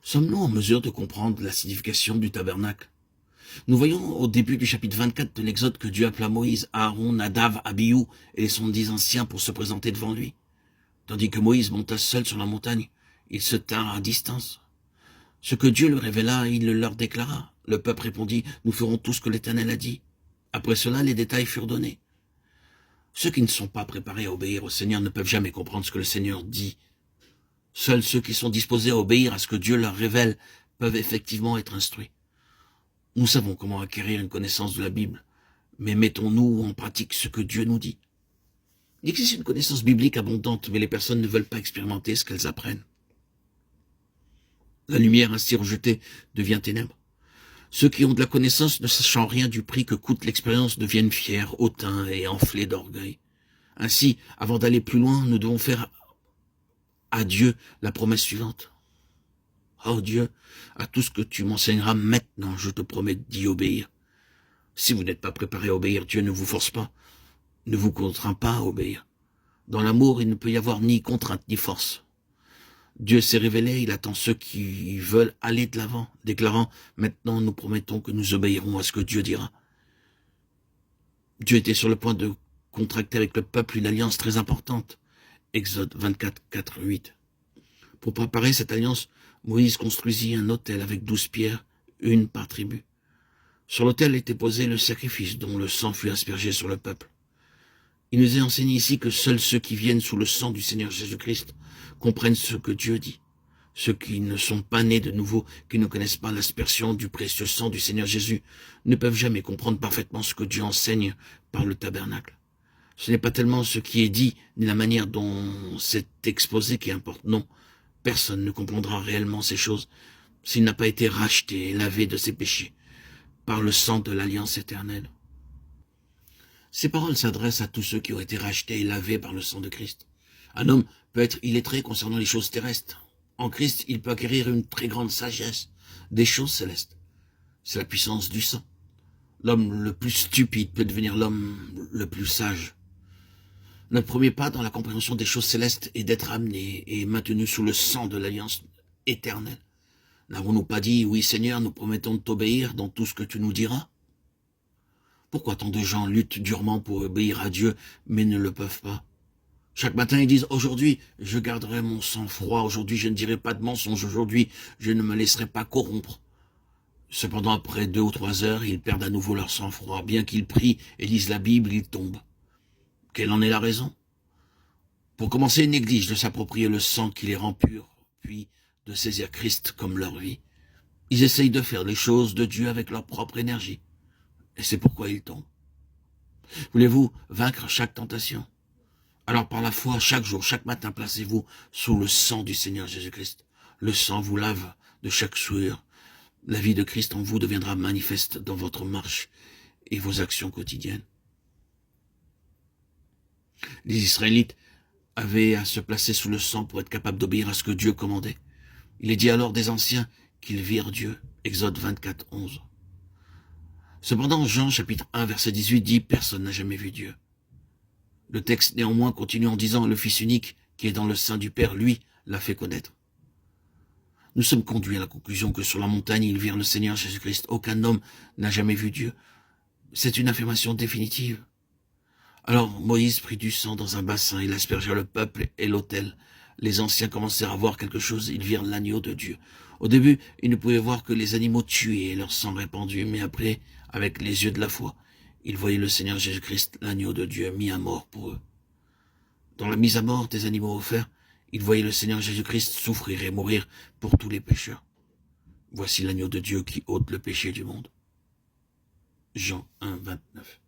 Sommes-nous en mesure de comprendre la signification du tabernacle? Nous voyons au début du chapitre 24 de l'Exode que Dieu appela Moïse, Aaron, Nadav, Abihu et les 70 anciens pour se présenter devant lui. Tandis que Moïse monta seul sur la montagne, ils se tinrent à distance. Ce que Dieu leur révéla, il le leur déclara. Le peuple répondit, nous ferons tout ce que l'Éternel a dit. Après cela, les détails furent donnés. Ceux qui ne sont pas préparés à obéir au Seigneur ne peuvent jamais comprendre ce que le Seigneur dit. Seuls ceux qui sont disposés à obéir à ce que Dieu leur révèle peuvent effectivement être instruits. Nous savons comment acquérir une connaissance de la Bible, mais mettons-nous en pratique ce que Dieu nous dit. Il existe une connaissance biblique abondante, mais les personnes ne veulent pas expérimenter ce qu'elles apprennent. La lumière ainsi rejetée devient ténèbres. Ceux qui ont de la connaissance, ne sachant rien du prix que coûte l'expérience, deviennent fiers, hautains et enflés d'orgueil. Ainsi, avant d'aller plus loin, nous devons faire à Dieu la promesse suivante. Oh Dieu, à tout ce que tu m'enseigneras maintenant, je te promets d'y obéir. Si vous n'êtes pas préparé à obéir, Dieu ne vous force pas, ne vous contraint pas à obéir. Dans l'amour, il ne peut y avoir ni contrainte ni force. Dieu s'est révélé, il attend ceux qui veulent aller de l'avant, déclarant « Maintenant, nous promettons que nous obéirons à ce que Dieu dira ». Dieu était sur le point de contracter avec le peuple une alliance très importante. Exode 24, 4, 8. Pour préparer cette alliance, Moïse construisit un autel avec 12 pierres, une par tribu. Sur l'autel était posé le sacrifice dont le sang fut aspergé sur le peuple. Il nous est enseigné ici que seuls ceux qui viennent sous le sang du Seigneur Jésus-Christ comprennent ce que Dieu dit. Ceux qui ne sont pas nés de nouveau, qui ne connaissent pas l'aspersion du précieux sang du Seigneur Jésus, ne peuvent jamais comprendre parfaitement ce que Dieu enseigne par le tabernacle. Ce n'est pas tellement ce qui est dit, ni la manière dont c'est exposé qui importe, non. Personne ne comprendra réellement ces choses s'il n'a pas été racheté et lavé de ses péchés par le sang de l'alliance éternelle. Ces paroles s'adressent à tous ceux qui ont été rachetés et lavés par le sang de Christ. Un homme peut être illettré concernant les choses terrestres. En Christ, il peut acquérir une très grande sagesse des choses célestes. C'est la puissance du sang. L'homme le plus stupide peut devenir l'homme le plus sage. Notre premier pas dans la compréhension des choses célestes est d'être amené et maintenu sous le sang de l'alliance éternelle. N'avons-nous pas dit, oui Seigneur, nous promettons de t'obéir dans tout ce que tu nous diras? Pourquoi tant de gens luttent durement pour obéir à Dieu, mais ne le peuvent pas? Chaque matin, ils disent, aujourd'hui, je garderai mon sang-froid, aujourd'hui, je ne dirai pas de mensonge, aujourd'hui, je ne me laisserai pas corrompre. Cependant, après 2 ou 3 heures, ils perdent à nouveau leur sang-froid. Bien qu'ils prient et lisent la Bible, ils tombent. Quelle en est la raison? Pour commencer, ils négligent de s'approprier le sang qui les rend purs, puis de saisir Christ comme leur vie. Ils essayent de faire les choses de Dieu avec leur propre énergie. Et c'est pourquoi ils tombent. Voulez-vous vaincre chaque tentation? Alors par la foi, chaque jour, chaque matin, placez-vous sous le sang du Seigneur Jésus-Christ. Le sang vous lave de chaque souillure. La vie de Christ en vous deviendra manifeste dans votre marche et vos actions quotidiennes. Les Israélites avaient à se placer sous le sang pour être capables d'obéir à ce que Dieu commandait. Il est dit alors des anciens qu'ils virent Dieu. Exode 24, 11. Cependant, Jean, chapitre 1, verset 18, dit « Personne n'a jamais vu Dieu ». Le texte néanmoins continue en disant « Le Fils unique, qui est dans le sein du Père, lui, l'a fait connaître ». Nous sommes conduits à la conclusion que sur la montagne, ils virent le Seigneur Jésus-Christ. Aucun homme n'a jamais vu Dieu. C'est une affirmation définitive. Alors Moïse prit du sang dans un bassin, il aspergea le peuple et l'autel. Les anciens commencèrent à voir quelque chose, ils virent l'agneau de Dieu. Au début, ils ne pouvaient voir que les animaux tués et leur sang répandu, mais après, avec les yeux de la foi, ils voyaient le Seigneur Jésus-Christ, l'agneau de Dieu, mis à mort pour eux. Dans la mise à mort des animaux offerts, ils voyaient le Seigneur Jésus-Christ souffrir et mourir pour tous les pécheurs. Voici l'agneau de Dieu qui ôte le péché du monde. Jean 1, 29.